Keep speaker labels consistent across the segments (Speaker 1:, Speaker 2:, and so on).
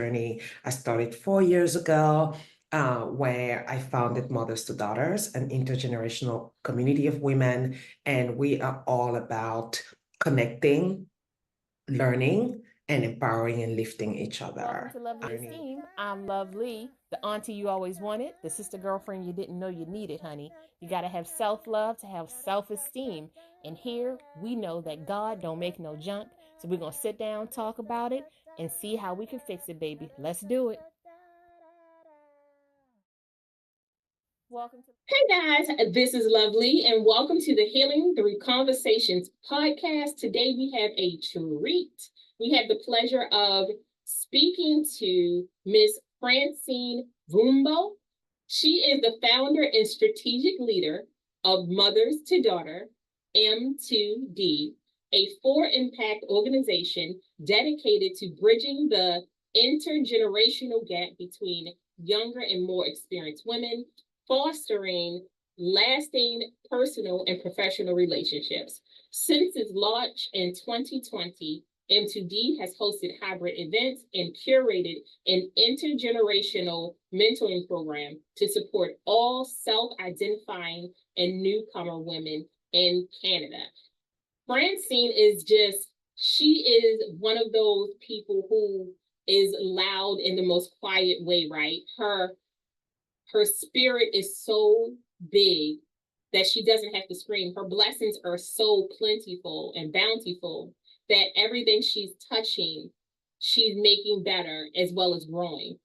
Speaker 1: journey. I started 4 years ago, where I founded Mothers to Daughters, an intergenerational community of women, and we are all about connecting, learning, and empowering and lifting each
Speaker 2: Welcome
Speaker 1: other.
Speaker 2: to Lovely Esteem. I'm Lovely, the auntie you always wanted, the sister girlfriend you didn't know you needed, honey. You got to have self love to have self esteem. And here we know that God don't make no junk. So we're going to sit down, talk about it, and see how we can fix it, baby. Let's do it. Welcome to.
Speaker 3: Hey guys, this is Lovely, and welcome to the Healing Through Conversations podcast. Today we have a treat. We have the pleasure of speaking to Miss Francine Mbvoumbo. She is the founder and strategic leader of Mothers to Daughter, M2D, a for-impact organization dedicated to bridging the intergenerational gap between younger and more experienced women, fostering lasting personal and professional relationships. Since its launch in 2020, M2D has hosted hybrid events and curated an intergenerational mentoring program to support all self-identifying and newcomer women in Canada. Francine is she is one of those people who is loud in the most quiet way, right? Her spirit is so big that she doesn't have to scream. Her blessings are so plentiful and bountiful that everything she's touching, she's making better as well as growing.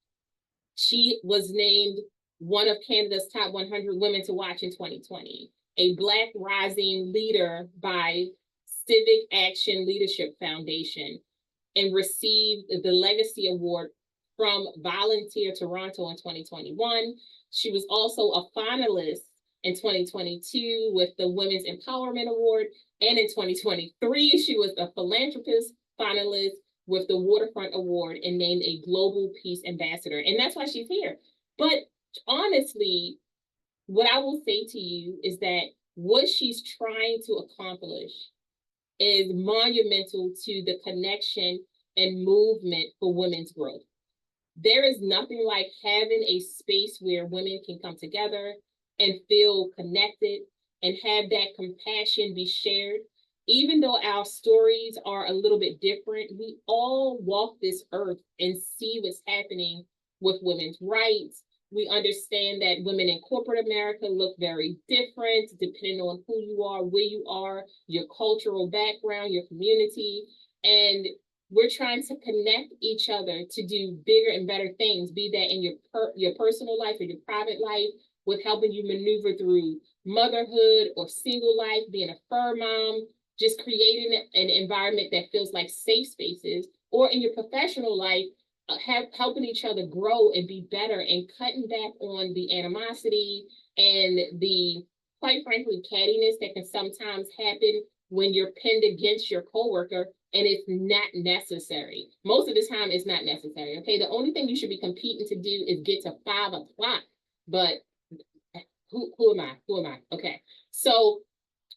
Speaker 3: She was named one of Canada's top 100 women to watch in 2020, a Black Rising Leader by Civic Action Leadership Foundation, and received the Legacy Award from Volunteer Toronto in 2021. She was also a finalist in 2022 with the Women's Empowerment Award. And in 2023, she was a philanthropist finalist with the Waterfront Award and named a Global Peace Ambassador. And that's why she's here. But honestly, what I will say to you is that what she's trying to accomplish is monumental to the connection and movement for women's growth. There is nothing like having a space where women can come together and feel connected and have that compassion be shared. Even though our stories are a little bit different, we all walk this earth and see what's happening with women's rights. We understand that women in corporate America look very different depending on who you are, where you are, your cultural background, your community. And we're trying to connect each other to do bigger and better things, be that in your personal life or your private life, with helping you maneuver through motherhood or single life, being a fur mom, just creating an environment that feels like safe spaces, or in your professional life, helping each other grow and be better and cutting back on the animosity and the, quite frankly, cattiness that can sometimes happen when you're pinned against your coworker and it's not necessary. Most of the time, it's not necessary, okay? The only thing you should be competing to do is get to 5 o'clock, but who am I? Who am I? Okay, so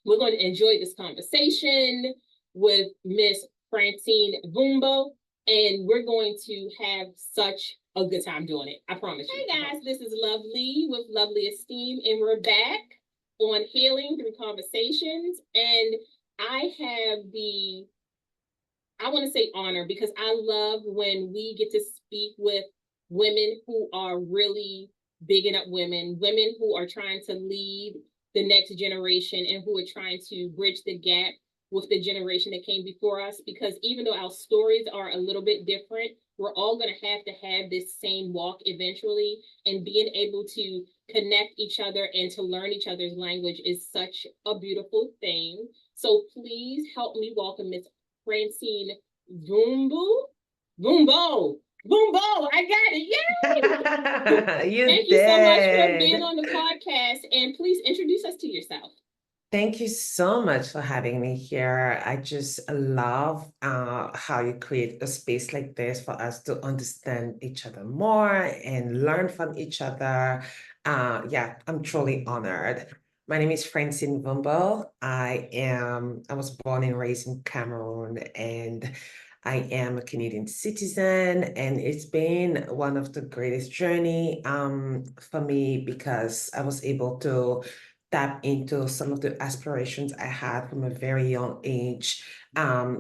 Speaker 3: we're going to enjoy this conversation with Miss Francine Mbvoumbo, and we're going to have such a good time doing it. I promise you. Hey guys, this is Lovely with Lovely Esteem, and we're back on Healing Through Conversations, and I have the, I want to say honor, because I love when we get to speak with women who are really bigging up women who are trying to lead the next generation and who are trying to bridge the gap with the generation that came before us. Because even though our stories are a little bit different, we're all going to have this same walk eventually, and being able to connect each other and to learn each other's language is such a beautiful thing. So please help me welcome Miss Francine Mbvoumbo. Mbvoumbo, I got it. Yay! Thank you so much for being on the podcast, and please introduce us to yourself.
Speaker 1: Thank you so much for having me here. I just love how you create a space like this for us to understand each other more and learn from each other. Yeah, I'm truly honored. My name is Francine Mbvoumbo. I was born and raised in Cameroon, and I am a Canadian citizen, and it's been one of the greatest journey for me because I was able to tap into some of the aspirations I had from a very young age,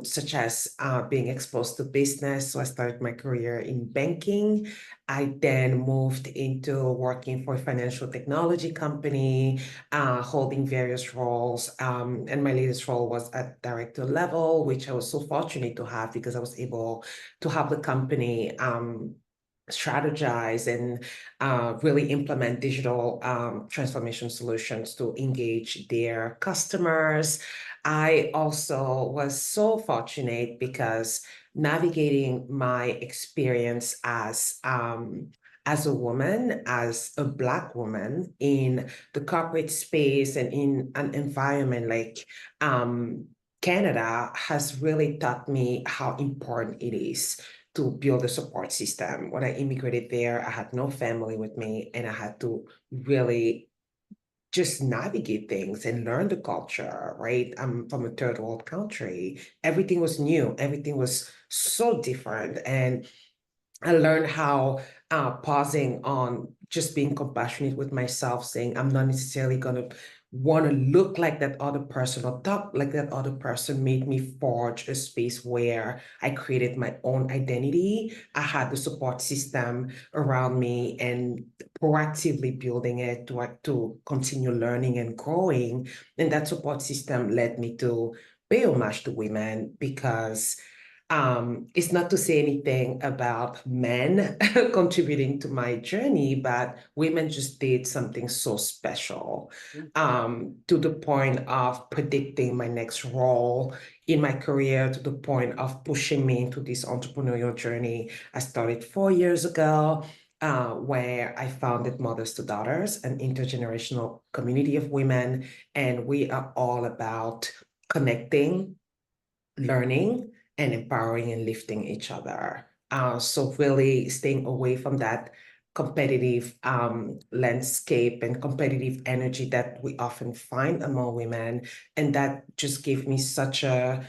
Speaker 1: such as being exposed to business. So I started my career in banking. I then moved into working for a financial technology company, holding various roles. And my latest role was at director level, which I was so fortunate to have because I was able to help the company strategize and really implement digital transformation solutions to engage their customers. I also was so fortunate because navigating my experience as a woman, as a Black woman in the corporate space and in an environment like Canada has really taught me how important it is to build a support system. When I immigrated there, I had no family with me, and I had to really just navigate things and learn the culture, right? I'm from a third world country. Everything was new, everything was so different. And I learned how pausing on just being compassionate with myself, saying I'm not necessarily going to want to look like that other person or talk like that other person made me forge a space where I created my own identity. I had the support system around me and proactively building it to continue learning and growing. And that support system led me to pay homage to women because it's not to say anything about men contributing to my journey, but women just did something so special to the point of predicting my next role in my career, to the point of pushing me into this entrepreneurial journey. I started 4 years ago. Where I founded Mothers to Daughters, an intergenerational community of women, and we are all about connecting, learning, and empowering and lifting each other. So really staying away from that competitive landscape and competitive energy that we often find among women. And that just gave me such a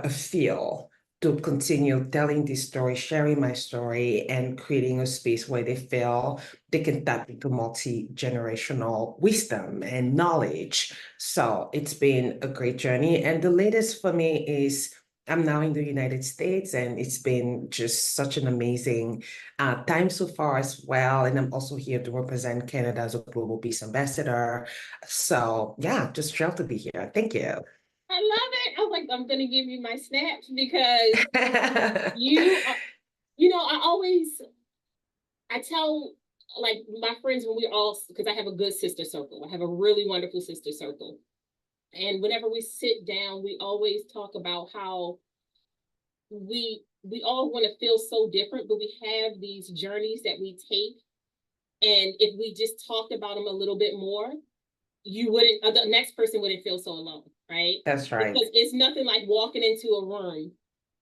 Speaker 1: feel to continue telling this story, sharing my story, and creating a space where they feel they can tap into multi-generational wisdom and knowledge. So it's been a great journey. And the latest for me is I'm now in the United States, and it's been just such an amazing time so far as well. And I'm also here to represent Canada as a Global Peace Ambassador. So yeah, just thrilled to be here. Thank you.
Speaker 3: I love it. I was like, I'm gonna give you my snaps because you are, I tell like my friends when we all, because I have a good sister circle. I have a really wonderful sister circle. And whenever we sit down, we always talk about how we all want to feel so different, but we have these journeys that we take. And if we just talked about them a little bit more, you wouldn't, the next person wouldn't feel so alone, right?
Speaker 1: That's right.
Speaker 3: Because it's nothing like walking into a room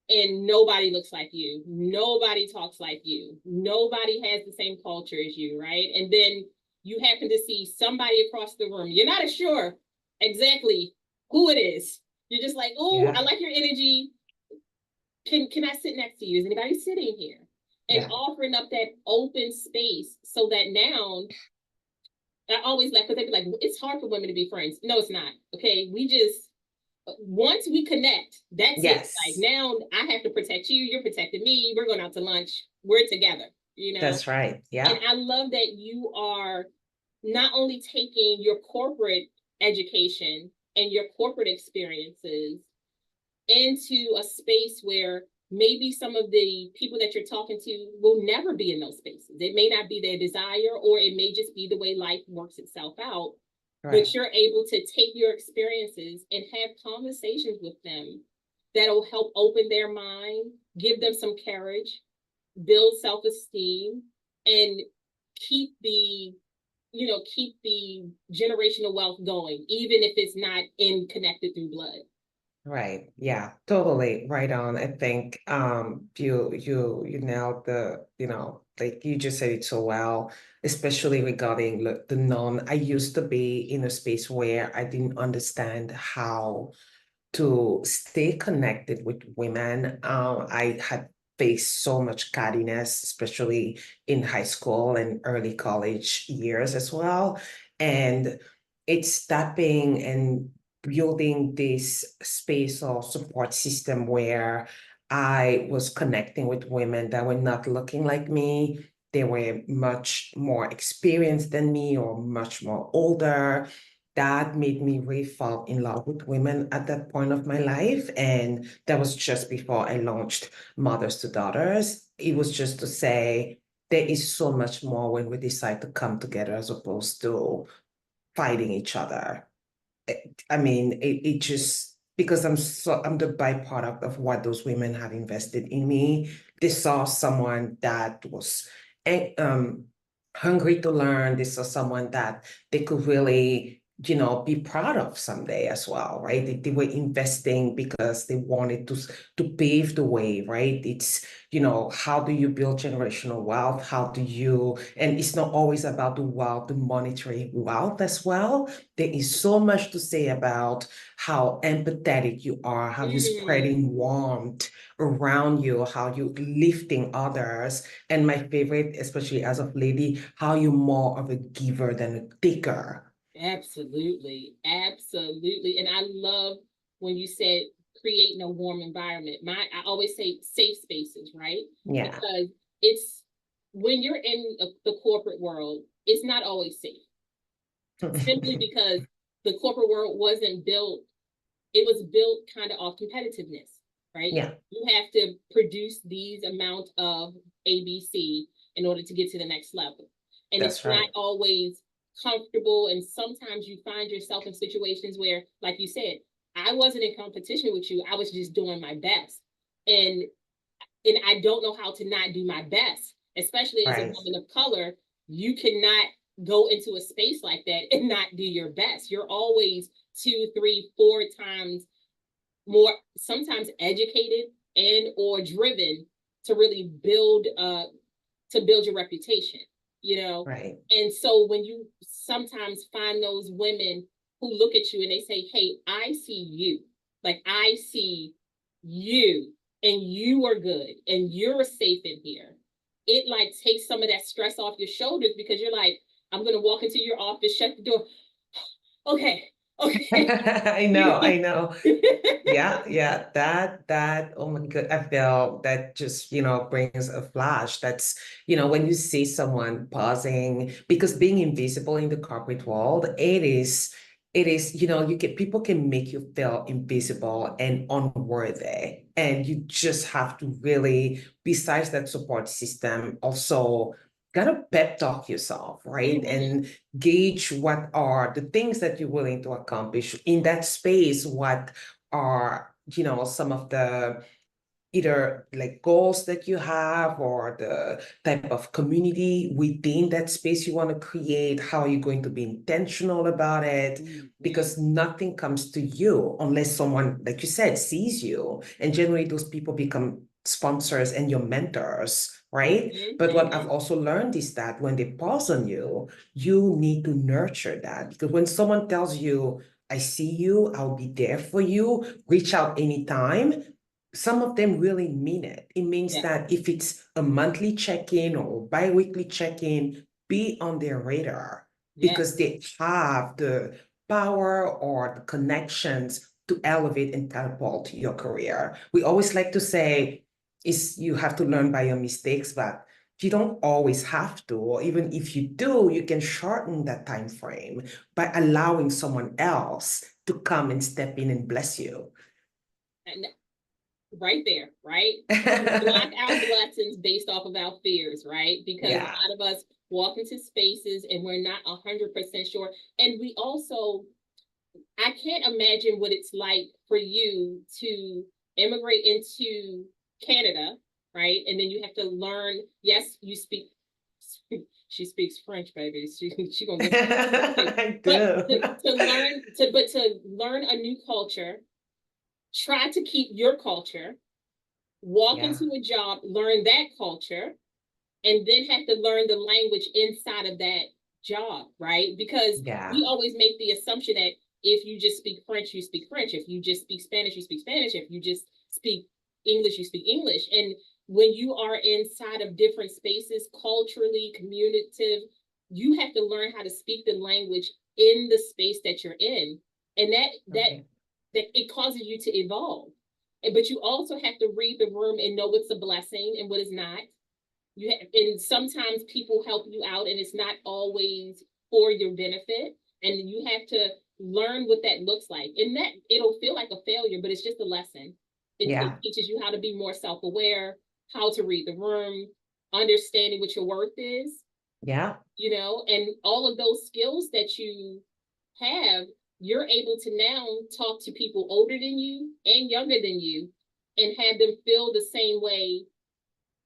Speaker 3: and nobody looks like you, nobody talks like you, nobody has the same culture as you, right? And then you happen to see somebody across the room. You're not sure exactly who it is. You're just like, oh, yeah. I like your energy. Can I sit next to you? Is anybody sitting here? And offering up that open space so that now, I always like, because they'd be like, it's hard for women to be friends. No, it's not. Okay, we just, once we connect, that's it. Like now I have to protect you, you're protecting me, we're going out to lunch, we're together, you know?
Speaker 1: That's right, yeah.
Speaker 3: And I love that you are not only taking your corporate education and your corporate experiences into a space where maybe some of the people that you're talking to will never be in those spaces. It may not be their desire, or it may just be the way life works itself out. Right. But you're able to take your experiences and have conversations with them that'll help open their mind, give them some courage, build self-esteem, and keep the generational wealth going, even if it's not connected through blood.
Speaker 1: Right. Yeah, totally right on. I think you nailed like you just said it so well, especially regarding I used to be in a space where I didn't understand how to stay connected with women. I had faced so much cattiness, especially in high school and early college years as well. And it's stepping and building this space or support system where I was connecting with women that were not looking like me. They were much more experienced than me or much more older. That made me really fall in love with women at that point of my life. And that was just before I launched Mothers to Daughters. It was just to say there is so much more when we decide to come together as opposed to fighting each other. I mean, it just because I'm the byproduct of what those women have invested in me. They saw someone that was um hungry to learn. They saw someone that they could really, be proud of someday as well, right? They were investing because they wanted to pave the way, right? It's, how do you build generational wealth? How do you, and it's not always about the wealth, the monetary wealth as well. There is so much to say about how empathetic you are, how you're spreading warmth around you, how you're lifting others. And my favorite, especially as of lady, how you're more of a giver than a taker.
Speaker 3: Absolutely. Absolutely. And I love when you said creating a warm environment. I always say safe spaces, right?
Speaker 1: Yeah.
Speaker 3: Because it's when you're in the corporate world, it's not always safe. Simply because the corporate world wasn't built, it was built kind of off competitiveness, right?
Speaker 1: Yeah.
Speaker 3: You have to produce these amount of ABC in order to get to the next level. And
Speaker 1: That's
Speaker 3: it's
Speaker 1: right.
Speaker 3: not always comfortable. And sometimes you find yourself in situations where, like you said, I wasn't in competition with you. I was just doing my best. And I don't know how to not do my best, especially as a
Speaker 1: Right.
Speaker 3: woman of color. You cannot go into a space like that and not do your best. You're always 2, 3, 4 times more, sometimes educated and or driven to really build your reputation,
Speaker 1: Right.
Speaker 3: And so when you sometimes find those women who look at you and they say, hey, I see you, like I see you, and you are good and you're safe in here, it like takes some of that stress off your shoulders, because you're like, I'm gonna walk into your office, shut the door. Okay.
Speaker 1: I know. Yeah, that, oh my God, I feel that just, brings a flash. That's, when you see someone pausing, because being invisible in the corporate world, it is, people can make you feel invisible and unworthy. And you just have to really, besides that support system, also gotta pep talk yourself, right? And gauge what are the things that you're willing to accomplish in that space, what are, some of the either like goals that you have or the type of community within that space you want to create. How are you going to be intentional about it? Because nothing comes to you unless someone, like you said, sees you. And generally those people become sponsors and your mentors, right? But what I've also learned is that when they pause on you, you need to nurture that. Because when someone tells you, I see you, I'll be there for you, reach out anytime, some of them really mean it. It means that if it's a monthly check-in or bi-weekly check-in, be on their radar because they have the power or the connections to elevate and catapult your career. We always like to say is you have to learn by your mistakes, but you don't always have to, or even if you do, you can shorten that time frame by allowing someone else to come and step in and bless you.
Speaker 3: And right there, right? Block out blessings based off of our fears, right? Because a lot of us walk into spaces and we're not 100% sure. And we also, I can't imagine what it's like for you to immigrate into Canada, right? And then you have to learn, yes, you speak, she speaks French, baby. She gonna listen. But to learn a new culture, try to keep your culture, walk into a job, learn that culture, and then have to learn the language inside of that job, right? Because we always make the assumption that If you just speak French, you speak French. If you just speak Spanish, you speak Spanish. If you just speak English, you speak English. And when you are inside of different spaces, culturally, communicative, you have to learn how to speak the language in the space that you're in. And that it causes you to evolve. But you also have to read the room and know what's a blessing and what is not. And sometimes people help you out, and it's not always for your benefit. And you have to learn what that looks like. And that it'll feel like a failure, but it's just a lesson. It teaches you how to be more self-aware, how to read the room, understanding what your worth is.
Speaker 1: Yeah.
Speaker 3: You know, and all of those skills that you have, you're able to now talk to people older than you and younger than you and have them feel the same way,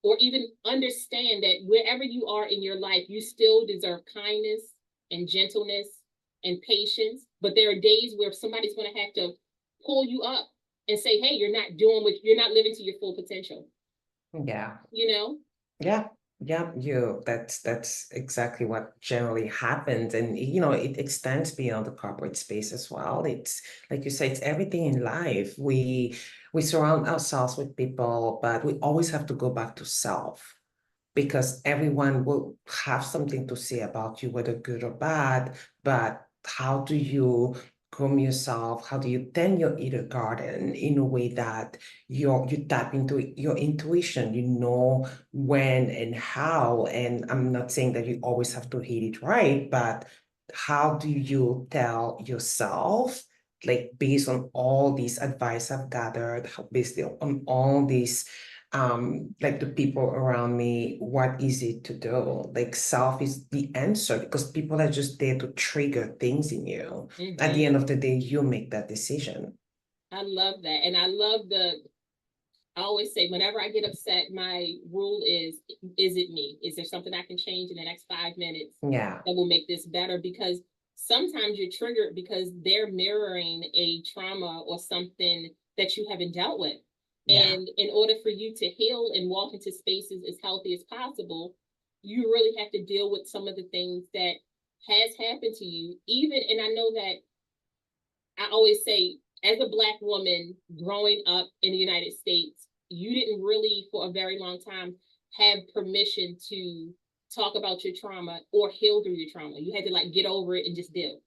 Speaker 3: or even understand that wherever you are in your life, you still deserve kindness and gentleness and patience. But there are days where somebody's going to have to pull you up and say, hey, you're not living to your full potential.
Speaker 1: Yeah.
Speaker 3: You know?
Speaker 1: Yeah. Yeah, that's exactly what generally happens. And it extends beyond the corporate space as well. It's like you say, it's everything in life. We surround ourselves with people, but we always have to go back to self, because everyone will have something to say about you, whether good or bad. But how do you groom yourself? How do you tend your inner garden in a way that you tap into your intuition? You know when and how. And I'm not saying that you always have to hit it right, but how do you tell yourself, like based on all these advice I've gathered, based on all these like the people around me, what is it to do? Like self is the answer, because people are just there to trigger things in you. At the end of the day, you make that decision.
Speaker 3: I love that. And I always say, whenever I get upset, my rule is it me? Is there something I can change in the next 5 minutes
Speaker 1: that
Speaker 3: will make this better? Because sometimes you're triggered because they're mirroring a trauma or something that you haven't dealt with. And in order for you to heal and walk into spaces as healthy as possible, you really have to deal with some of the things that has happened to you. And I know that I always say, as a Black woman growing up in the United States, you didn't really, for a very long time, have permission to talk about your trauma or heal through your trauma. You had to get over it and just deal.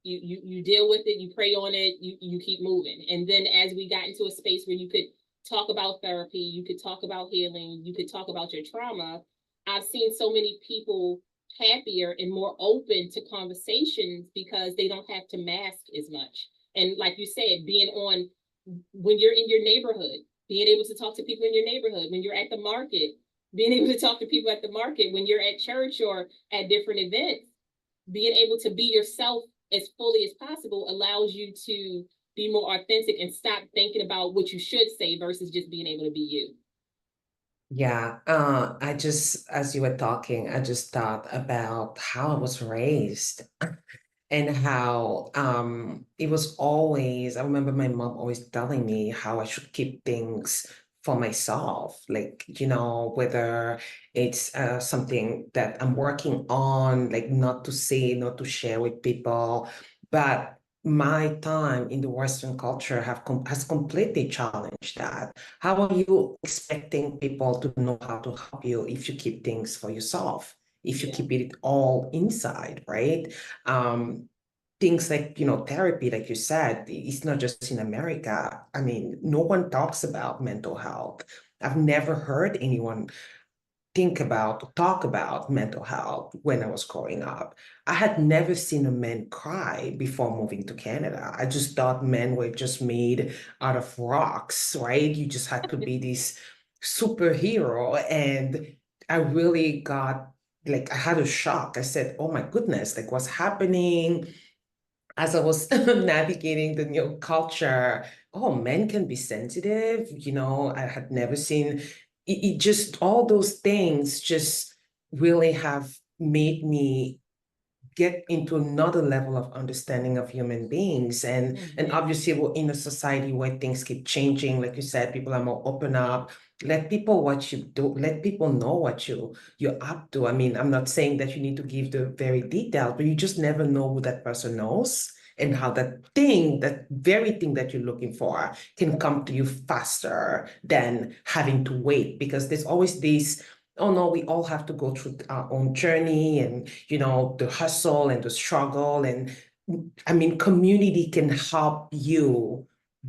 Speaker 3: You deal with it, you pray on it, you keep moving. And then as we got into a space where you could talk about therapy, you could talk about healing, you could talk about your trauma, I've seen so many people happier and more open to conversations because they don't have to mask as much. And like you said, when you're in your neighborhood, being able to talk to people in your neighborhood, when you're at the market, being able to talk to people at the market, when you're at church or at different events, being able to be yourself as fully as possible allows you to be more authentic and stop thinking about what you should say versus just being able to be you.
Speaker 1: Yeah, as you were talking, I just thought about how I was raised and how it was always, I remember my mom always telling me how I should keep things for myself, like, whether it's something that I'm working on, like not to say, not to share with people. But my time in the Western culture has completely challenged that. How are you expecting people to know how to help you if you keep things for yourself, if you keep it all inside, right? Things like, therapy, like you said, it's not just in America. I mean, no one talks about mental health. I've never heard anyone talk about mental health when I was growing up. I had never seen a man cry before moving to Canada. I just thought men were just made out of rocks, right? You just had to be this superhero. And I really got, like, I had a shock. I said, oh my goodness, like what's happening? As I was navigating the new culture, oh, men can be sensitive. I had never seen it, just all those things just really have made me get into another level of understanding of human beings. And obviously we're in a society where things keep changing. Like you said, people are more open up. Let people what you do, let people know what you're up to. I mean, I'm not saying that you need to give the very detail, but you just never know who that person knows. and how that very thing that you're looking for can come to you faster than having to wait, because there's always this, oh no, we all have to go through our own journey, and the hustle and the struggle. And I mean, community can help you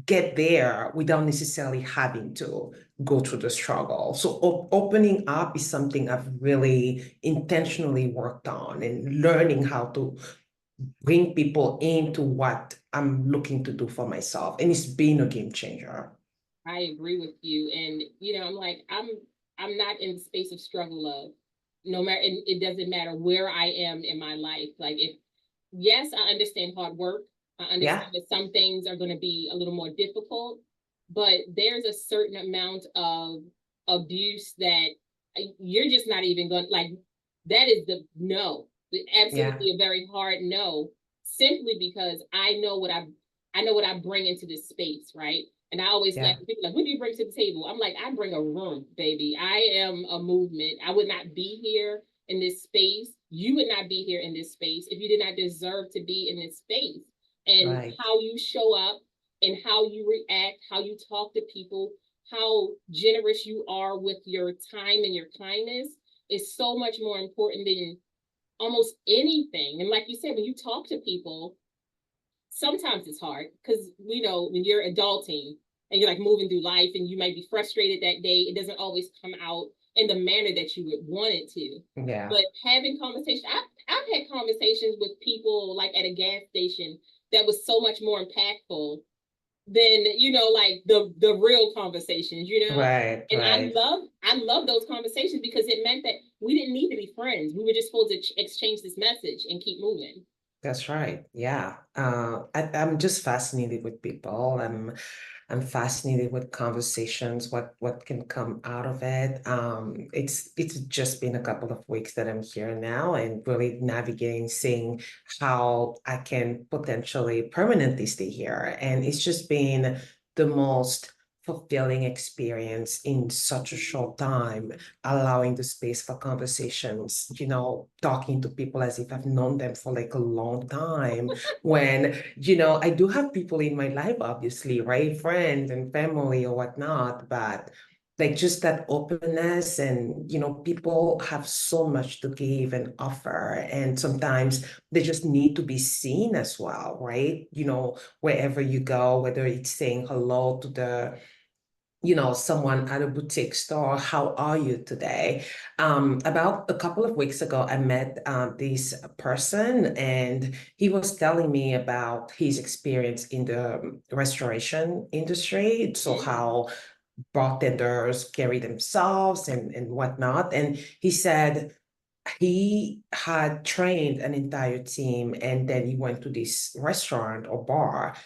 Speaker 1: get there without necessarily having to go through the struggle. So opening up is something I've really intentionally worked on, and learning how to bring people into what I'm looking to do for myself. And it's been a game changer.
Speaker 3: I agree with you. And I'm like, I'm not in the space of struggle love. No matter, it doesn't matter where I am in my life. Like, if yes, I understand hard work. I
Speaker 1: Yeah,
Speaker 3: understand that some things are going to be a little more difficult, but there's a certain amount of abuse that you're just not even going, like, that is the no,
Speaker 1: yeah,
Speaker 3: absolutely a very hard no, simply because I know what I bring into this space, right? And I always
Speaker 1: yeah,
Speaker 3: like people like, what do you bring to the table? I'm like, I bring a room, baby. I am a movement. I would not be here in this space. You would not be here in this space if you did not deserve to be in this space. And
Speaker 1: right.
Speaker 3: how you show up and how you react, how you talk to people, how generous you are with your time and your kindness is so much more important than almost anything. And like you said, when you talk to people, sometimes it's hard because we know when you're adulting and you're like moving through life and you might be frustrated that day, it doesn't always come out in the manner that you would want it to.
Speaker 1: Yeah,
Speaker 3: But having conversations, I've had conversations with people like at a gas station that was so much more impactful than like the real conversations,
Speaker 1: right,
Speaker 3: and
Speaker 1: right.
Speaker 3: I love those conversations because it meant that we didn't need to be friends. We were just supposed to exchange this message and keep moving.
Speaker 1: That's right. Yeah. I'm just fascinated with people. I'm fascinated with conversations, what can come out of it. It's just been a couple of weeks that I'm here now, and really navigating, seeing how I can potentially permanently stay here. And it's just been the most fulfilling experience in such a short time, allowing the space for conversations, talking to people as if I've known them for like a long time. When, I do have people in my life, obviously, right? Friends and family or whatnot, but like just that openness, and people have so much to give and offer, and sometimes they just need to be seen as well, right? Wherever you go, whether it's saying hello to the someone at a boutique store, how are you today? About a couple of weeks ago, I met this person, and he was telling me about his experience in the restoration industry. So
Speaker 3: Mm.
Speaker 1: how bartenders carry themselves and whatnot. And he said he had trained an entire team, and then he went to this restaurant or bar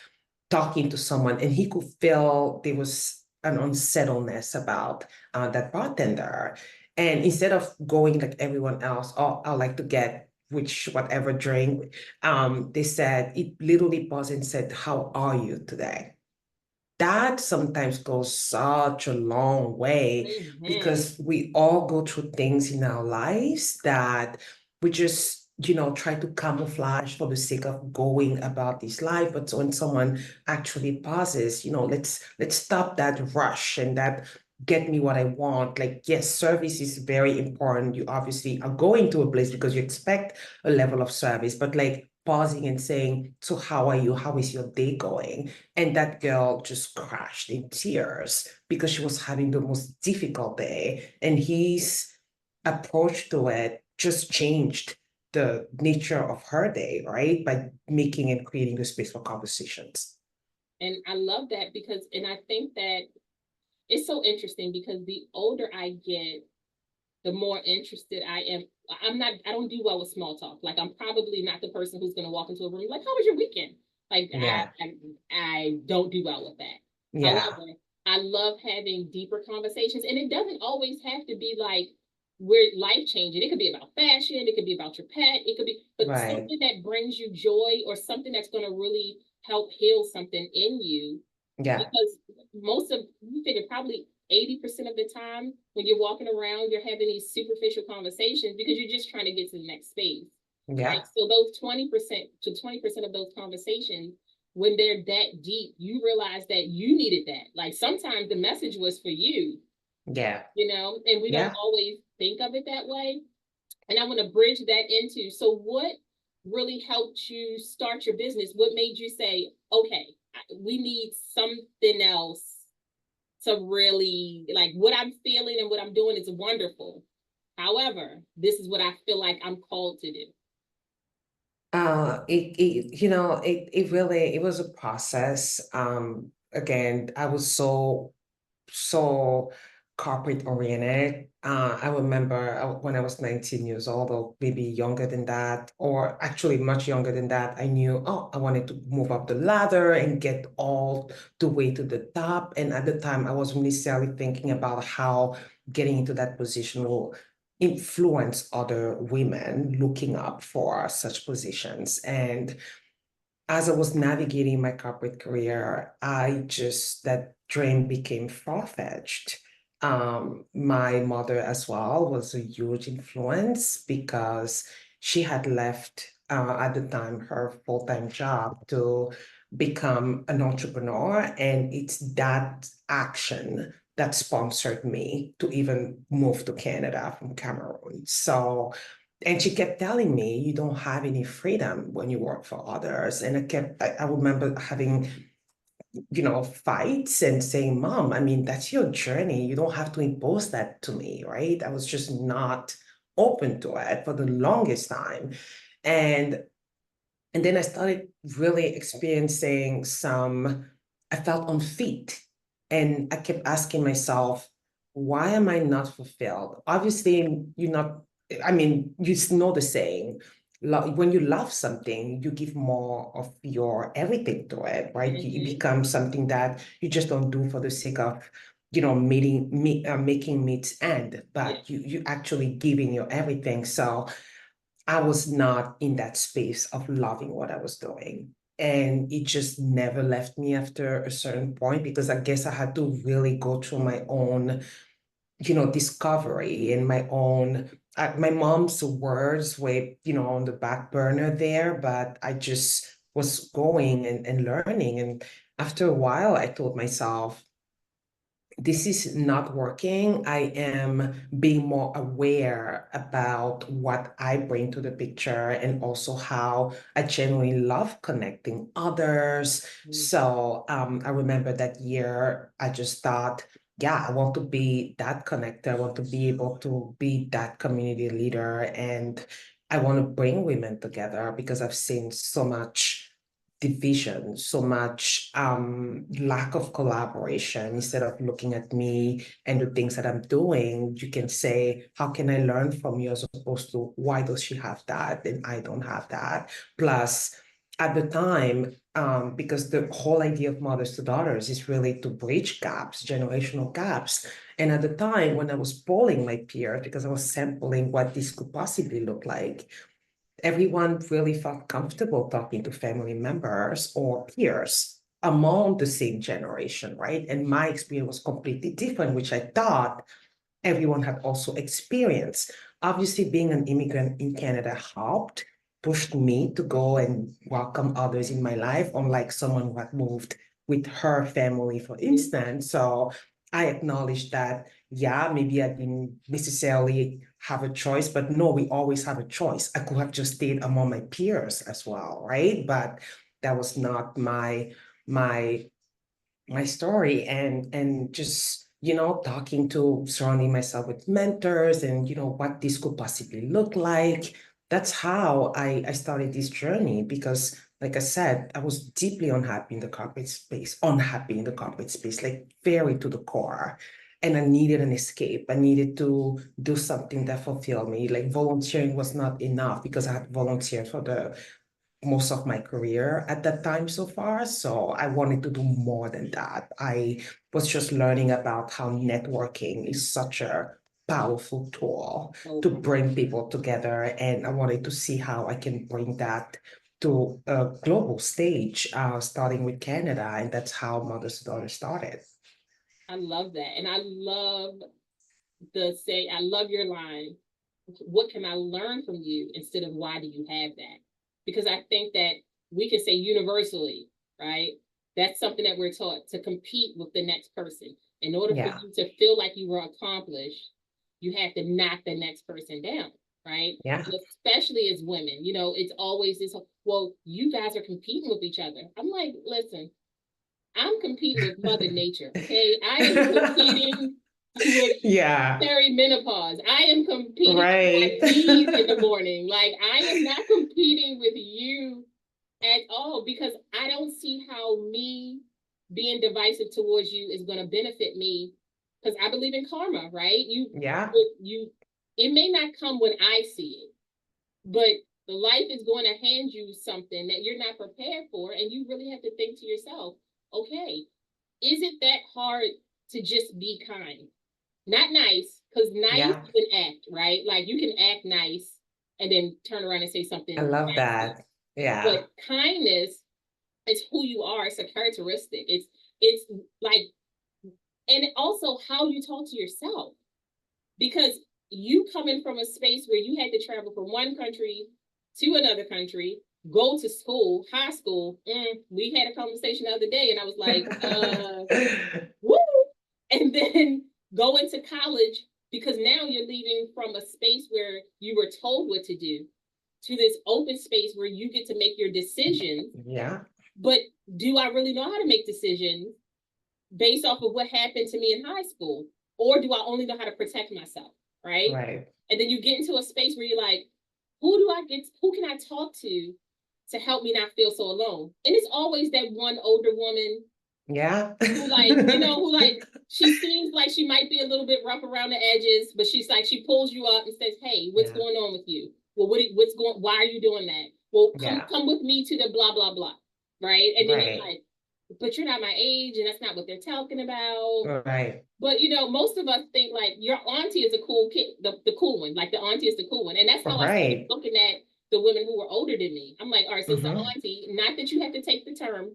Speaker 1: talking to someone, and he could feel there was an unsettledness about that bartender. And instead of going like everyone else, oh, I like to get which whatever drink, they said, it literally paused and said, how are you today? That sometimes goes such a long way,
Speaker 3: Mhm.
Speaker 1: because we all go through things in our lives that we just, try to camouflage for the sake of going about this life. But when someone actually pauses, let's stop that rush and that get me what I want. Like, yes, service is very important. You obviously are going to a place because you expect a level of service, but like pausing and saying, so how are you? How is your day going? And that girl just crashed in tears because she was having the most difficult day. And his approach to it just changed the nature of her day, right? By making and creating the space for conversations.
Speaker 3: And I love that because, and I think that it's so interesting because the older I get, the more interested I am. I don't do well with small talk. Like, I'm probably not the person who's going to walk into a room like, how was your weekend? Like,
Speaker 1: Yeah,
Speaker 3: I don't do well with that.
Speaker 1: yeah,
Speaker 3: However, I love having deeper conversations, and it doesn't always have to be like we're life changing. It could be about fashion, it could be about your pet, it could be, but
Speaker 1: right.
Speaker 3: something that brings you joy or something that's going to really help heal something in you.
Speaker 1: Yeah,
Speaker 3: Because most of you figure probably 80% of the time when you're walking around, you're having these superficial conversations because you're just trying to get to the next space.
Speaker 1: Yeah.
Speaker 3: Right? So those 20% of those conversations, when they're that deep, you realize that you needed that. Like sometimes the message was for you,
Speaker 1: Yeah.
Speaker 3: and we don't
Speaker 1: Yeah.
Speaker 3: always think of it that way. And I want to bridge that into, so what really helped you start your business? What made you say, okay, we need something else to really, like, what I'm feeling and what I'm doing is wonderful. However, this is what I feel like I'm called to do.
Speaker 1: It really, it was a process. Again, I was so corporate oriented. I remember when I was 19 years old, or maybe younger than that, or actually much younger than that, I knew, oh, I wanted to move up the ladder and get all the way to the top. And at the time, I wasn't necessarily thinking about how getting into that position will influence other women looking up for such positions. And as I was navigating my corporate career, that dream became far-fetched. My mother as well was a huge influence because she had left at the time her full-time job to become an entrepreneur, and it's that action that sponsored me to even move to Canada from Cameroon. So and she kept telling me, you don't have any freedom when you work for others. And I remember having, fights and saying, Mom, I mean, that's your journey. You don't have to impose that to me, right? I was just not open to it for the longest time. And and then I started really experiencing I felt unfit. And I kept asking myself, why am I not fulfilled? Obviously, you're not, I mean, you know the saying, when you love something, you give more of your everything to it, right? It becomes something that you just don't do for the sake of, making meets end, but you actually giving your everything. So I was not in that space of loving what I was doing. And it just never left me after a certain point, because I guess I had to really go through my own, discovery and my mom's words were, on the back burner there, but I just was going and learning. And after a while, I told myself, this is not working. I am being more aware about what I bring to the picture, and also how I genuinely love connecting others. So I remember that year, I just thought, yeah, I want to be that connector. I want to be able to be that community leader. And I want to bring women together, because I've seen so much division, so much lack of collaboration. Instead of looking at me and the things that I'm doing, you can say, how can I learn from you, as opposed to, why does she have that and I don't have that? Plus, at the time, because the whole idea of mothers to daughters is really to bridge gaps, generational gaps. And at the time when I was polling my peers, because I was sampling what this could possibly look like, everyone really felt comfortable talking to family members or peers among the same generation, right? And my experience was completely different, which I thought everyone had also experienced. Obviously, being an immigrant in Canada helped, pushed me to go and welcome others in my life, unlike someone who had moved with her family, for instance. So I acknowledged that, yeah, maybe I didn't necessarily have a choice, but no, we always have a choice. I could have just stayed among my peers as well, right? But that was not my my story. And just, talking to surrounding myself with mentors, and what this could possibly look like. That's how I started this journey, because like I said, I was deeply unhappy in the corporate space, like very to the core. And I needed an escape. I needed to do something that fulfilled me. Like volunteering was not enough, because I had volunteered for the most of my career at that time so far. So I wanted to do more than that. I was just learning about how networking is such a powerful tool to bring people together. And I wanted to see how I can bring that to a global stage, starting with Canada. And that's how Mother's Daughter started.
Speaker 3: I love that. And I love I love your line. what can I learn from you instead of why do you have that? Because I think that we can say universally, right? That's something that we're taught to compete with the next person. In order for you to feel like you were accomplished, you have to knock the next person down, right?
Speaker 1: Yeah.
Speaker 3: And especially as women, you know, it's always this, well, you guys are competing with each other. I'm like, listen, I'm competing with Mother Nature, okay? I am competing with perimenopause. I am competing with my knees in the morning. Like, I am not competing with you at all, because I don't see how me being divisive towards you is going to benefit me, because I believe in karma, right? You it may not come when I see it, but the life is going to hand you something that you're not prepared for, and you really have to think to yourself, okay, is it that hard to just be kind? Not nice, because nice is an act, right? Like, you can act nice and then turn around and say something.
Speaker 1: I love that. Yeah.
Speaker 3: But kindness is who you are. It's a characteristic. It's like, and also how you talk to yourself. Because you coming from a space where you had to travel from one country to another country, go to school, high school. We had a conversation the other day, and I was like, woo! And then go into college, because now you're leaving from a space where you were told what to do to this open space where you get to make your decisions.
Speaker 1: Yeah.
Speaker 3: But do I really know how to make decisions based off of what happened to me in high school? Or do I only know how to protect myself? Right. And then you get into a space where you're like, who can I talk to help me not feel so alone? And it's always that one older woman.
Speaker 1: Yeah.
Speaker 3: Who like, she seems like she might be a little bit rough around the edges, but she's like, she pulls you up and says, hey, what's going on with you? Well, why are you doing that? Well, come with me to the blah, blah, blah. Right. And then you're like, but you're not my age, and that's not what they're talking about. But most of us think like your auntie is a cool kid, the cool one, like the auntie is the cool one. And that's how I started looking at the women who were older than me. I'm like, all right, so it's the auntie, not that you have to take the term,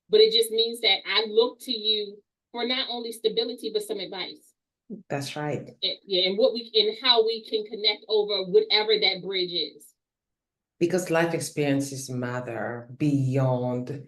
Speaker 3: but it just means that I look to you for not only stability, but some advice.
Speaker 1: That's right.
Speaker 3: And how we can connect over whatever that bridge is.
Speaker 1: Because life experiences matter beyond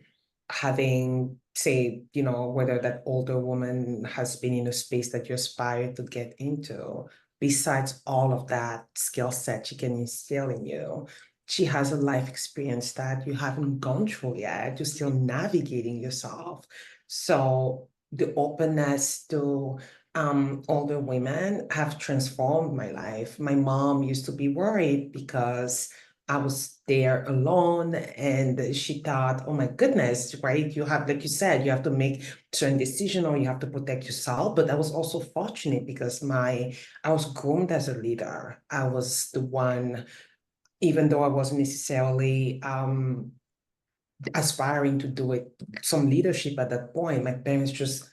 Speaker 1: having, say, whether that older woman has been in a space that you aspire to get into. Besides all of that skill set she can instill in you, she has a life experience that you haven't gone through yet. You're still navigating yourself. So the openness to older women have transformed my life. My mom used to be worried because I was there alone, and she thought, oh my goodness, right? You have, like you said, you have to make certain decision, or you have to protect yourself. But I was also fortunate because I was groomed as a leader. I was the one, even though I wasn't necessarily aspiring to do it, some leadership at that point. My parents just,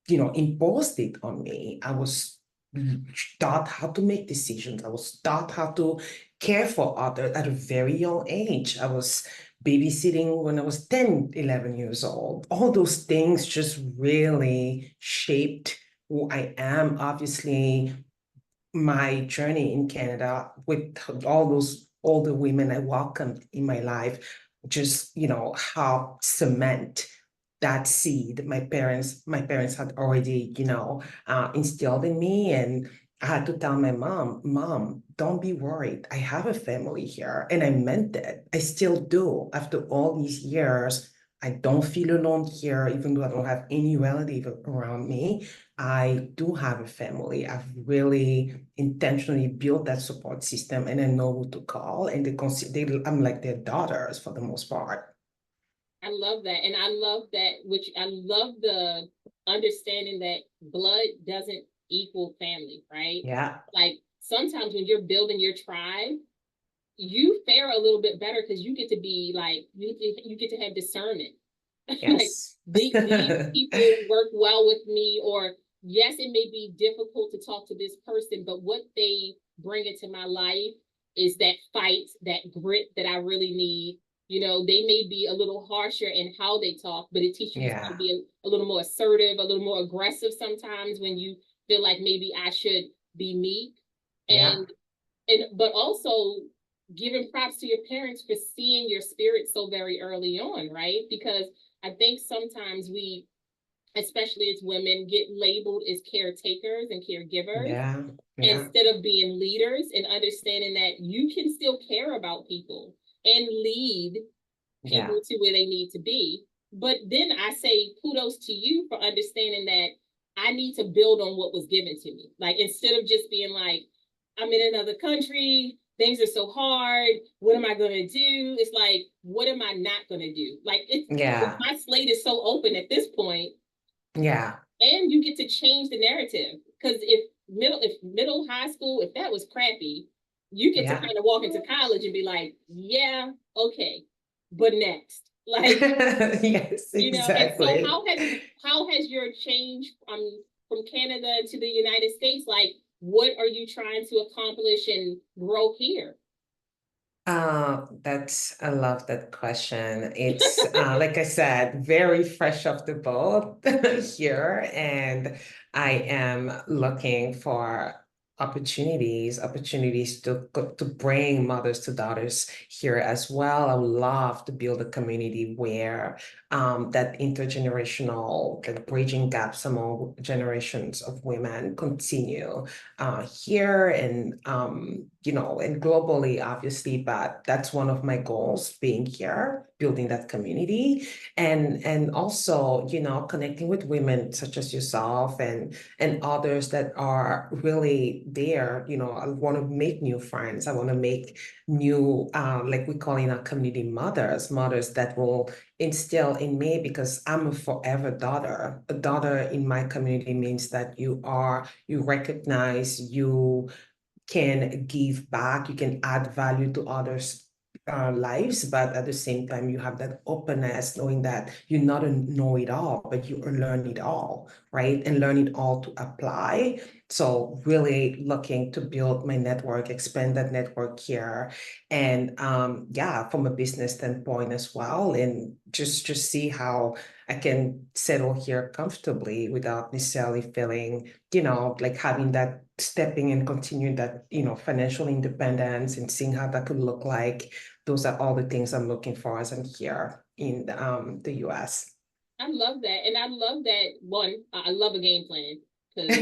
Speaker 1: imposed it on me. I was taught how to make decisions. I was taught how to care for others at a very young age. I was babysitting when I was 10, 11 years old. All those things just really shaped who I am. Obviously, my journey in Canada with all those older women I welcomed in my life just, helped cement that seed my parents had already, instilled in me. And I had to tell my mom, don't be worried. I have a family here. And I meant it. I still do. After all these years, I don't feel alone here, even though I don't have any relative around me. I do have a family. I've really intentionally built that support system, and I know who to call, and I'm like their daughters for the most part.
Speaker 3: I love that. And I love the understanding that blood doesn't equal family, right?
Speaker 1: Yeah.
Speaker 3: Like, sometimes when you're building your tribe, you fare a little bit better because you get to be like, you get to have discernment.
Speaker 1: Yes.
Speaker 3: Like, these people work well with me, or yes, it may be difficult to talk to this person, but what they bring into my life is that fight, that grit that I really need. They may be a little harsher in how they talk, but it teaches you how to be a little more assertive, a little more aggressive sometimes when you feel like maybe I should be meek. And but also giving props to your parents for seeing your spirit so very early on, right? Because I think sometimes we, especially as women, get labeled as caretakers and caregivers.
Speaker 1: Yeah.
Speaker 3: Instead of being leaders and understanding that you can still care about people and lead people to where they need to be. But then I say kudos to you for understanding that I need to build on what was given to me. Like, instead of just being like, I'm in another country, things are so hard, what am I going to do? It's like, what am I not going to do? Like, my slate is so open at this point.
Speaker 1: Yeah.
Speaker 3: And you get to change the narrative. Because if middle, high school, if that was crappy, you get to kind of walk into college and be like, yeah, okay, but next. Like,
Speaker 1: yes,
Speaker 3: you know, and so
Speaker 1: exactly.
Speaker 3: how has your change from Canada to the United States, like, what are you trying to accomplish and grow here?
Speaker 1: I love that question. It's like I said, very fresh off the boat here, and I am looking for opportunities to bring mothers to daughters here as well. I would love to build a community where that intergenerational, like bridging gaps among generations of women continue here and and globally, obviously, but that's one of my goals, being here, building that community, and also, connecting with women such as yourself and others that are really there. I want to make new friends. I want to make new, like we call in our community, mothers that will instill in me, because I'm a forever daughter. A daughter in my community means that you recognize, you can give back, you can add value to others' lives, but at the same time, you have that openness, knowing that you not know it all, but you learn it all, right? And learn it all to apply. So really looking to build my network, expand that network here, and from a business standpoint as well, and just see how I can settle here comfortably without necessarily feeling, like having that stepping and continuing that, financial independence, and seeing how that could look like. Those are all the things I'm looking for as I'm here in the US.
Speaker 3: I love that. And I love that, one, I love a game plan. Because,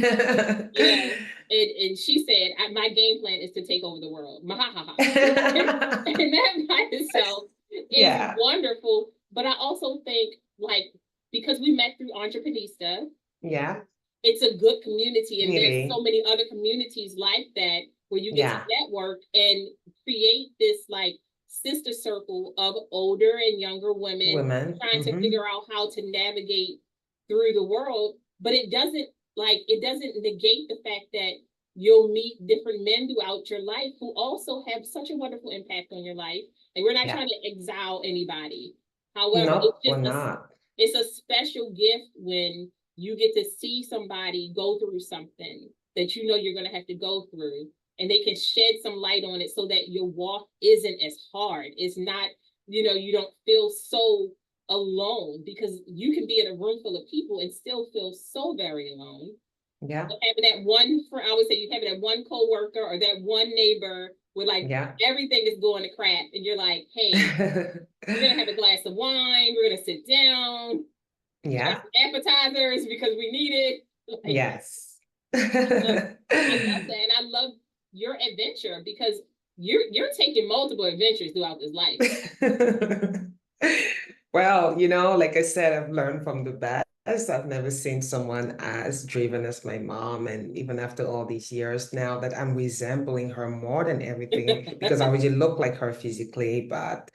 Speaker 3: and she said, my game plan is to take over the world. Mahahaha. And that by itself is wonderful. But I also think, like, because we met through Entreprenista, it's a good community. And there's so many other communities like that where you get to network and create this, like, sister circle of older and younger women trying to figure out how to navigate through the world. But it doesn't negate the fact that you'll meet different men throughout your life who also have such a wonderful impact on your life. And we're not trying to exile anybody. However, it's a special gift when you get to see somebody go through something that you're going to have to go through, and they can shed some light on it so that your walk isn't as hard. It's not, you don't feel so alone, because you can be in a room full of people and still feel so very alone.
Speaker 1: Yeah.
Speaker 3: But having that one, I would say, you having that one coworker or that one neighbor where, like, everything is going to crap, and you're like, hey, we're gonna have a glass of wine, we're gonna sit down, appetizers because we need it. Like,
Speaker 1: yes.
Speaker 3: I love that, and I love your adventure, because you're taking multiple adventures throughout this life.
Speaker 1: Well, like I said, I've learned from the best. I've never seen someone as driven as my mom. And even after all these years now, that I'm resembling her more than everything, because I already look like her physically, but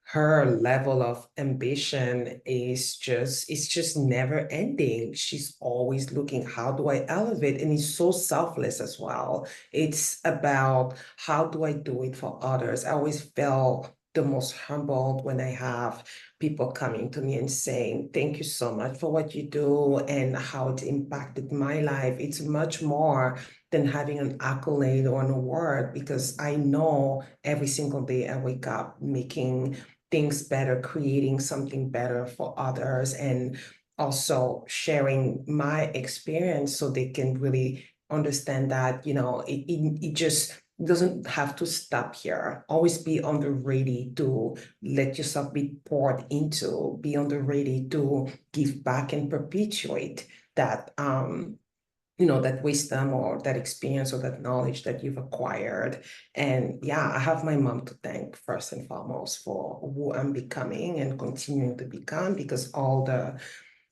Speaker 1: her level of ambition is it's just never ending. She's always looking, how do I elevate? And it's so selfless as well. It's about, how do I do it for others? I always felt the most humbled when I have people coming to me and saying, thank you so much for what you do and how it's impacted my life. It's much more than having an accolade or an award, because I know every single day I wake up making things better, creating something better for others, and also sharing my experience so they can really understand that, it just doesn't have to stop here. Always be on the ready to let yourself be poured into, be on the ready to give back and perpetuate that that wisdom or that experience or that knowledge that you've acquired. And yeah, I have my mom to thank first and foremost for who I'm becoming and continuing to become, because all the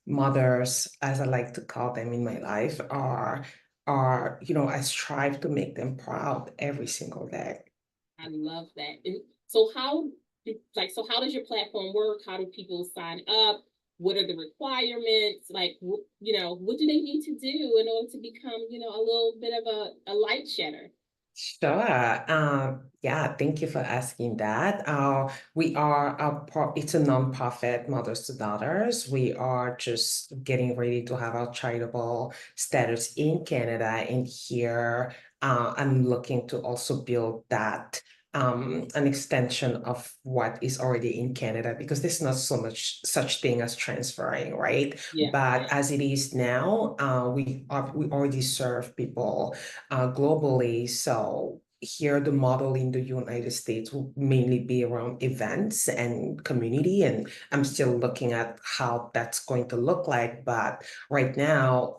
Speaker 1: mothers, as I like to call them in my life, are, I strive to make them proud every single day.
Speaker 3: I love that. And so how does your platform work? How do people sign up? What are the requirements? Like, what do they need to do in order to become, a little bit of a light shedder?
Speaker 1: Sure. Yeah, thank you for asking that. It's a nonprofit, Mothers to Daughters. We are just getting ready to have our charitable status in Canada, and here I'm looking to also build that an extension of what is already in Canada, because there's not so much such thing as transferring, right?
Speaker 3: Yeah.
Speaker 1: But as it is now, we already serve people globally. So here, the model in the United States will mainly be around events and community. And I'm still looking at how that's going to look like. But right now,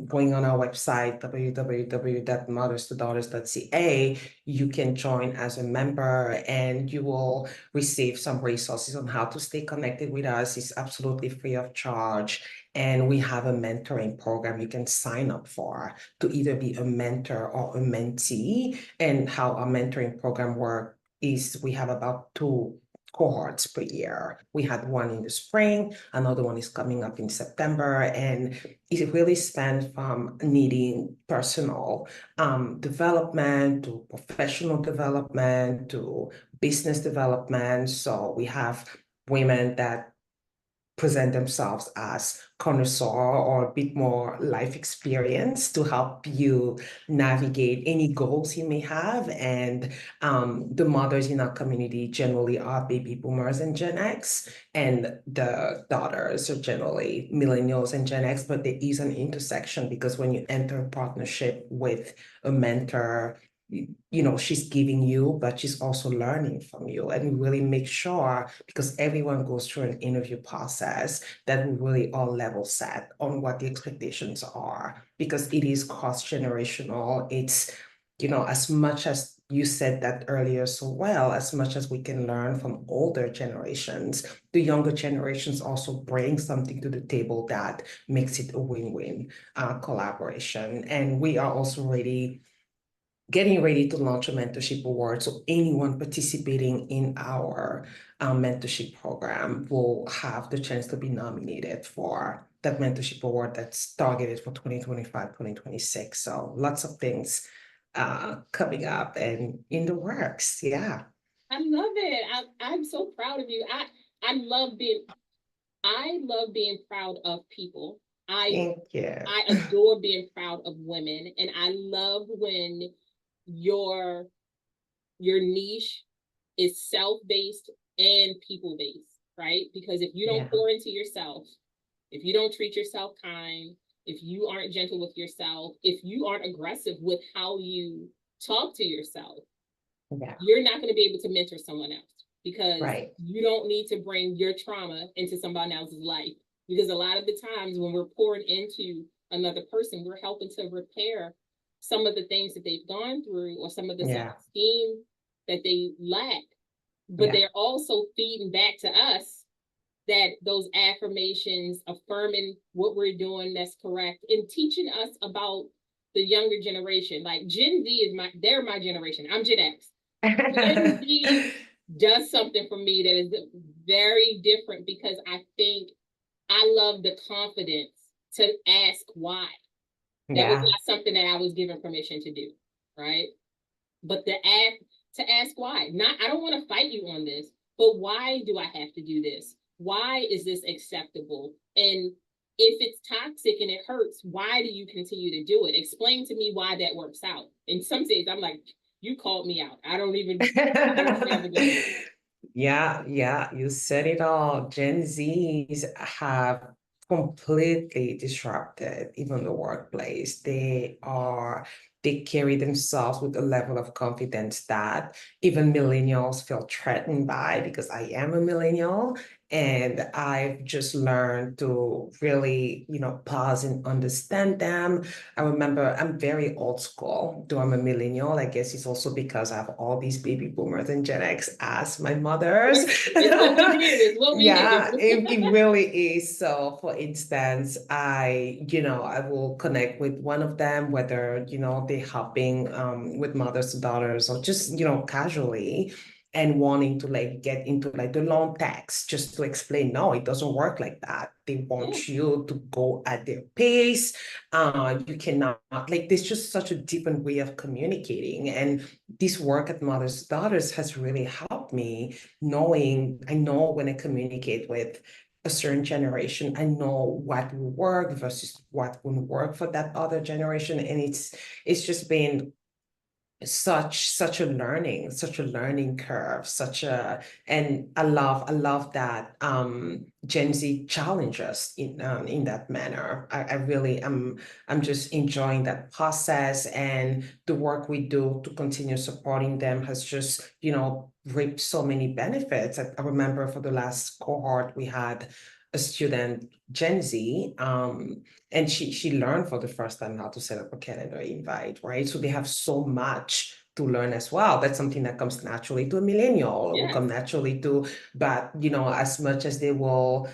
Speaker 1: going on our website, www.motherstodaughters.ca, you can join as a member and you will receive some resources on how to stay connected with us. It's absolutely free of charge. And we have a mentoring program you can sign up for to either be a mentor or a mentee. And how our mentoring program works is we have about 2 cohorts per year. We had one in the spring, another one is coming up in September, and it really spans from needing personal development to professional development to business development. So we have women that present themselves as connoisseur or a bit more life experience to help you navigate any goals you may have. And the mothers in our community generally are baby boomers and Gen X, and the daughters are generally millennials and Gen X, but there is an intersection because when you enter a partnership with a mentor, she's giving you, but she's also learning from you. And we really make sure, because everyone goes through an interview process, that we really all level set on what the expectations are, because it is cross-generational. It's, as much as you said that earlier so well, as much as we can learn from older generations, the younger generations also bring something to the table that makes it a win-win collaboration. And we are also getting ready to launch a mentorship award. So anyone participating in our mentorship program will have the chance to be nominated for that mentorship award that's targeted for 2025, 2026. So lots of things coming up and in the works. Yeah.
Speaker 3: I love it. I'm so proud of you. I love being proud of people.
Speaker 1: Thank you.
Speaker 3: I adore being proud of women, and I love when your niche is self-based and people-based, right? Because if you don't pour into yourself, if you don't treat yourself kind, if you aren't gentle with yourself, if you aren't aggressive with how you talk to yourself, you're not going to be able to mentor someone else, because you don't need to bring your trauma into somebody else's life. Because a lot of the times when we're pouring into another person, we're helping to repair some of the things that they've gone through, or some of the self-esteem that they lack. But they're also feeding back to us that those affirmations, affirming what we're doing that's correct, and teaching us about the younger generation. Like Gen Z they're my generation. I'm Gen X. Gen Z does something for me that is very different, because I think I love the confidence to ask why. That was not something that I was given permission to do, right? But to ask why. I don't want to fight you on this, but why do I have to do this? Why is this acceptable? And if it's toxic and it hurts, why do you continue to do it? Explain to me why that works out. And some days I'm like, you called me out. I don't even
Speaker 1: Yeah, you said it all. Gen Zs have completely disrupted even the workplace. They are they carry themselves with a level of confidence that even millennials feel threatened by, because I am a millennial. And I've just learned to really, pause and understand them. I remember I'm very old school, though I'm a millennial. I guess it's also because I have all these baby boomers and Gen X as my mothers.
Speaker 3: It's what we do. It's what we
Speaker 1: Yeah,
Speaker 3: do.
Speaker 1: it really is. So for instance, I will connect with one of them, whether, they're helping with mothers to daughters or just, casually, and wanting to like get into like the long text just to explain, no, it doesn't work like that. They
Speaker 3: Yeah.
Speaker 1: want you to go at their pace. You cannot, like, there's just such a different way of communicating. And this work at Mothers Daughters has really helped me, knowing, I know when I communicate with a certain generation, I know what will work versus what wouldn't work for that other generation. And it's just been such a learning curve, and I love that Gen Z challenges in that manner. I really am, I'm just enjoying that process, and the work we do to continue supporting them has just, reaped so many benefits. I remember for the last cohort we had a student, Gen Z, and she learned for the first time how to set up a calendar invite, right? So they have so much to learn as well. That's something that comes naturally to a millennial, will
Speaker 3: Yes.
Speaker 1: come naturally to, but as much as they will,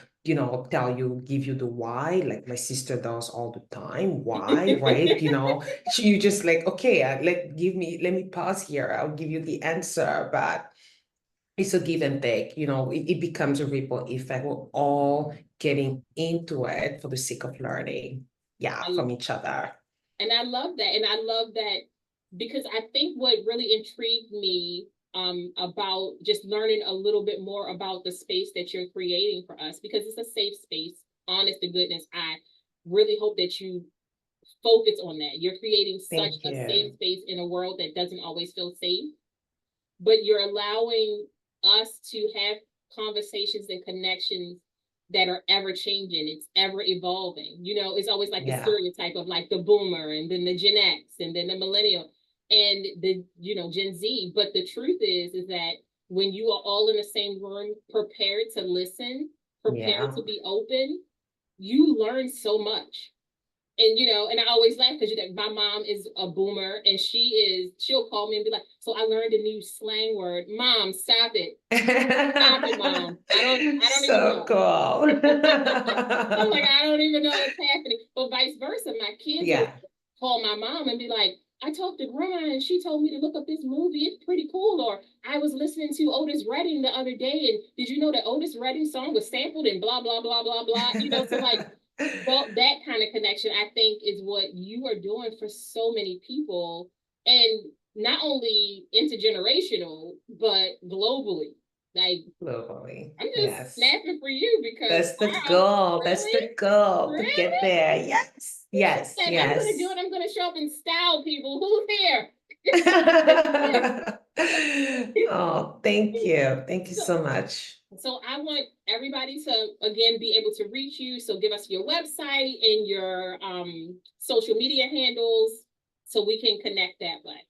Speaker 1: tell you, give you the why, like my sister does all the time. Why, right? You just like, okay, let me pause here. I'll give you the answer, but it's a give and take. It becomes a ripple effect. We're all getting into it for the sake of learning, yeah,
Speaker 3: I,
Speaker 1: from each other.
Speaker 3: and I love that. And I love that because I think what really intrigued me about just learning a little bit more about the space that you're creating for us, because it's a safe space, honest to goodness. I really hope that you focus on that. You're creating such
Speaker 1: Thank
Speaker 3: a
Speaker 1: you.
Speaker 3: safe space in a world that doesn't always feel safe, but you're allowing us to have conversations and connections that are ever changing. It's ever evolving. It's always like the stereotype of like the boomer and then the Gen X and then the millennial and the, Gen Z. But the truth is that when you are all in the same room, prepared to listen, prepared to be open, you learn so much. And I always laugh because my mom is a boomer and she'll call me and be like, so I learned a new slang word. Mom, stop it. Stop it, Mom. I don't even know.
Speaker 1: So cool.
Speaker 3: I'm like, I don't even know what's happening. But vice versa, my kids will call my mom and be like, I talked to grandma and she told me to look up this movie. It's pretty cool. Or I was listening to Otis Redding the other day, and did you know that Otis Redding song was sampled and blah, blah, blah, blah, blah. So like, well, that kind of connection, I think, is what you are doing for so many people, and not only intergenerational, but globally. Like,
Speaker 1: Globally.
Speaker 3: I'm just
Speaker 1: Yes.
Speaker 3: snapping for you because
Speaker 1: That's the
Speaker 3: wow,
Speaker 1: goal.
Speaker 3: really?
Speaker 1: That's the goal to
Speaker 3: Really?
Speaker 1: get there. Yes. Yes.
Speaker 3: Said,
Speaker 1: Yes.
Speaker 3: I'm gonna do it. I'm gonna show up in style, people. Who's here?
Speaker 1: Oh, thank you. Thank you so much.
Speaker 3: So I want everybody to, again, be able to reach you. So give us your website and your social media handles so we can connect that way.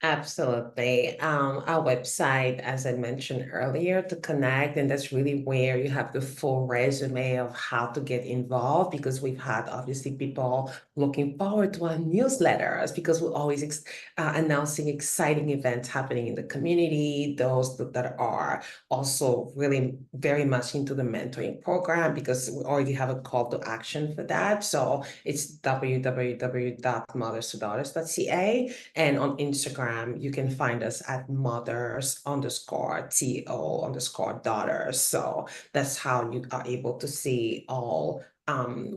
Speaker 1: Absolutely. Our website, as I mentioned earlier, to connect, and that's really where you have the full resume of how to get involved, because we've had obviously people looking forward to our newsletters, because we're always announcing exciting events happening in the community, those that are also really very much into the mentoring program, because we already have a call to action for that. So it's www.motherstodaughters.ca, and on Instagram, you can find us at mothers_TO_daughters. So that's how you are able to see all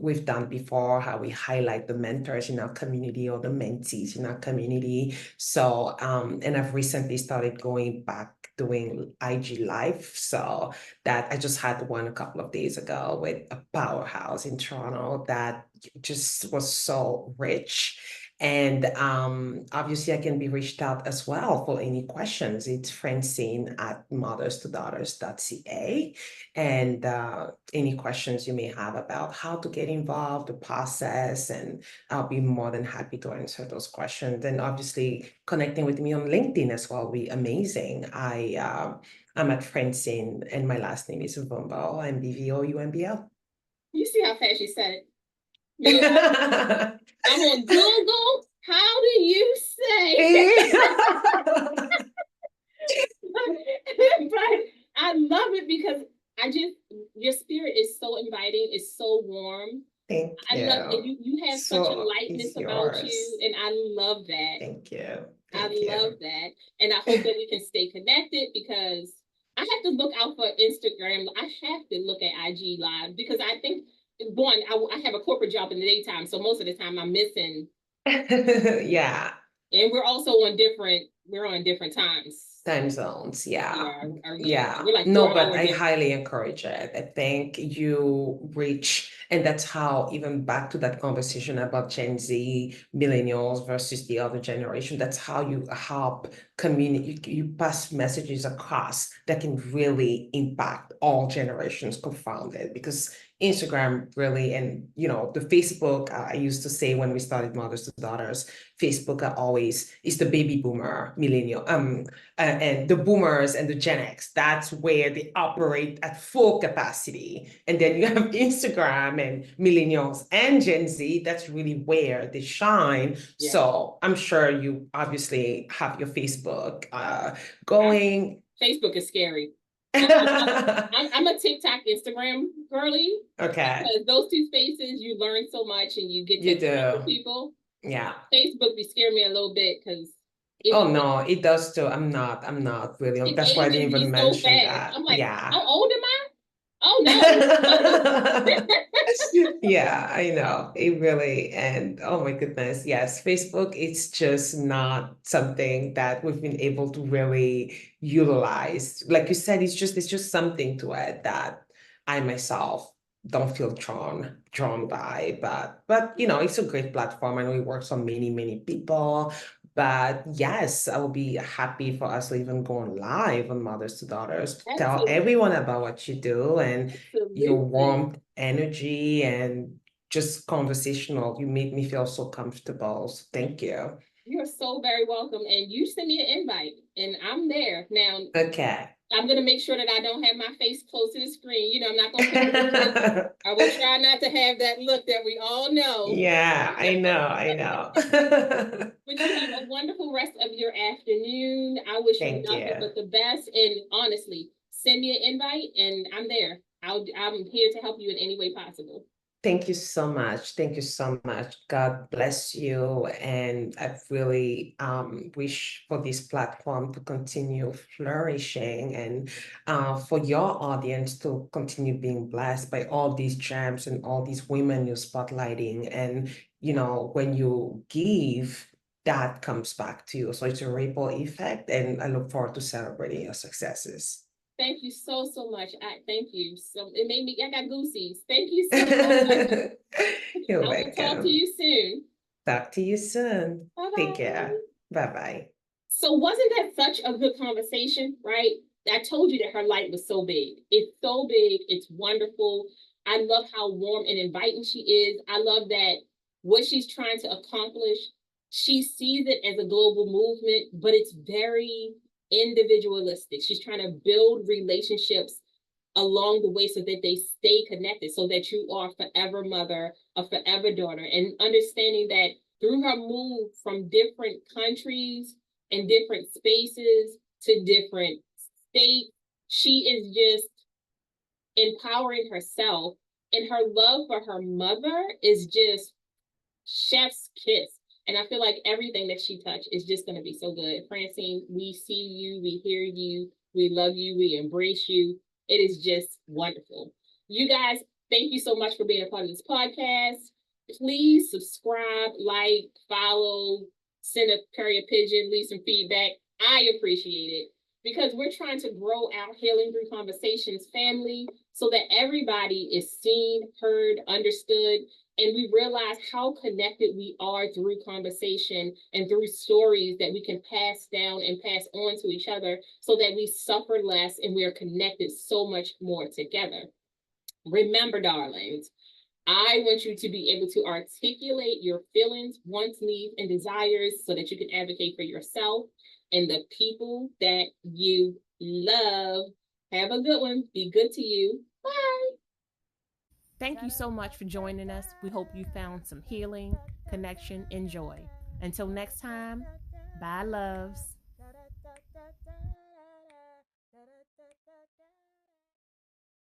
Speaker 1: we've done before, how we highlight the mentors in our community or the mentees in our community. So, and I've recently started going back doing IG Live. So that I just had one a couple of days ago with a powerhouse in Toronto that just was so rich. And obviously, I can be reached out as well for any questions. It's Francine at motherstodaughters.ca. And any questions you may have about how to get involved, the process, and I'll be more than happy to answer those questions. And obviously, connecting with me on LinkedIn as well will be amazing. I'm at Francine, and my last name is Mbvoumbo, Mbvoumbo.
Speaker 3: You see how fast you said it. Meanwhile, I'm on Google. How do you say? But I love it because your spirit is so inviting. It's so warm.
Speaker 1: Thank
Speaker 3: I
Speaker 1: you.
Speaker 3: love it. You have such a lightness about you, and I love that.
Speaker 1: Thank you.
Speaker 3: I love that. And I hope that we can stay connected because I have to look out for Instagram. I have to look at IG Live because I think, one, I have a corporate job in the daytime. So most of the time I'm missing.
Speaker 1: Yeah.
Speaker 3: And we're also on different
Speaker 1: time zones. Yeah.
Speaker 3: Yeah. We're like
Speaker 1: no, but I highly encourage it. I think you reach, and that's how, even back to that conversation about Gen Z, millennials versus the other generation, that's how you help communicate, you pass messages across that can really impact all generations confounded, because Instagram really, and the Facebook, I used to say when we started Mothers to Daughters, Facebook is the baby boomer millennial, and the boomers and the Gen X. That's where they operate at full capacity. And then you have Instagram and millennials and Gen Z. That's really where they shine. Yeah. So I'm sure you obviously have your Facebook going.
Speaker 3: Facebook is scary. I'm a TikTok, Instagram girly.
Speaker 1: Okay.
Speaker 3: Because those two spaces, you learn so much and you get to interact with people.
Speaker 1: Yeah.
Speaker 3: Facebook be scaring me a little bit because.
Speaker 1: Oh no, it does too. I'm not really. That's why I didn't even mention that.
Speaker 3: I'm like,
Speaker 1: yeah.
Speaker 3: How old am I? Oh no.
Speaker 1: Yeah, I know. It really, and oh my goodness, yes, Facebook, it's just not something that we've been able to really utilize. Like you said, it's just something to it that I myself don't feel drawn by, but it's a great platform. I know it works for many people. But yes, I will be happy for us to even go on live on Mothers to Daughters. Absolutely. Tell everyone about what you do and your warm energy and just conversational. You made me feel so comfortable. So thank you.
Speaker 3: You're so very welcome. And you send me an invite and I'm there. Now,
Speaker 1: okay.
Speaker 3: I'm going to make sure that I don't have my face close to the screen. I'm not going to. I will try not to have that look that we all know.
Speaker 1: Yeah, I know.
Speaker 3: But you have a wonderful rest of your afternoon. I wish you nothing but the best. And honestly, send me an invite and I'm there. I'm here to help you in any way possible.
Speaker 1: Thank you so much. Thank you so much. God bless you. And I really wish for this platform to continue flourishing and for your audience to continue being blessed by all these gems and all these women you're spotlighting. And, when you give, that comes back to you. So it's a ripple effect. And I look forward to celebrating your successes.
Speaker 3: Thank you so much. Thank you. So it made me, I got goosies. Thank you so much.
Speaker 1: You're
Speaker 3: I
Speaker 1: welcome.
Speaker 3: will talk to you soon.
Speaker 1: Talk to you soon.
Speaker 3: Bye-bye.
Speaker 1: Take care. Bye-bye.
Speaker 3: So wasn't that such a good conversation, right? I told you that her light was so big. It's so big. It's wonderful. I love how warm and inviting she is. I love that what she's trying to accomplish, she sees it as a global movement, but it's very individualistic. She's trying to build relationships along the way so that they stay connected, so that you are forever mother, a forever daughter, and understanding that through her move from different countries and different spaces to different states, she is just empowering herself, and her love for her mother is just chef's kiss. And I feel like everything that she touched is just going to be so good. Francine, we see you, we hear you, we love you, we embrace you. It is just wonderful. You guys, thank you so much for being a part of this podcast. Please subscribe, like, follow, send a carrier pigeon, leave some feedback. I appreciate it. because we're trying to grow our Healing Through Conversations family so that everybody is seen, heard, understood, and we realize how connected we are through conversation and through stories that we can pass down and pass on to each other so that we suffer less and we are connected so much more together. Remember, darlings, I want you to be able to articulate your feelings, wants, needs, and desires so that you can advocate for yourself and the people that you love. Have a good one. Be good to you. Bye.
Speaker 2: Thank you so much for joining us. We hope you found some healing, connection, and joy. Until next time, bye, loves.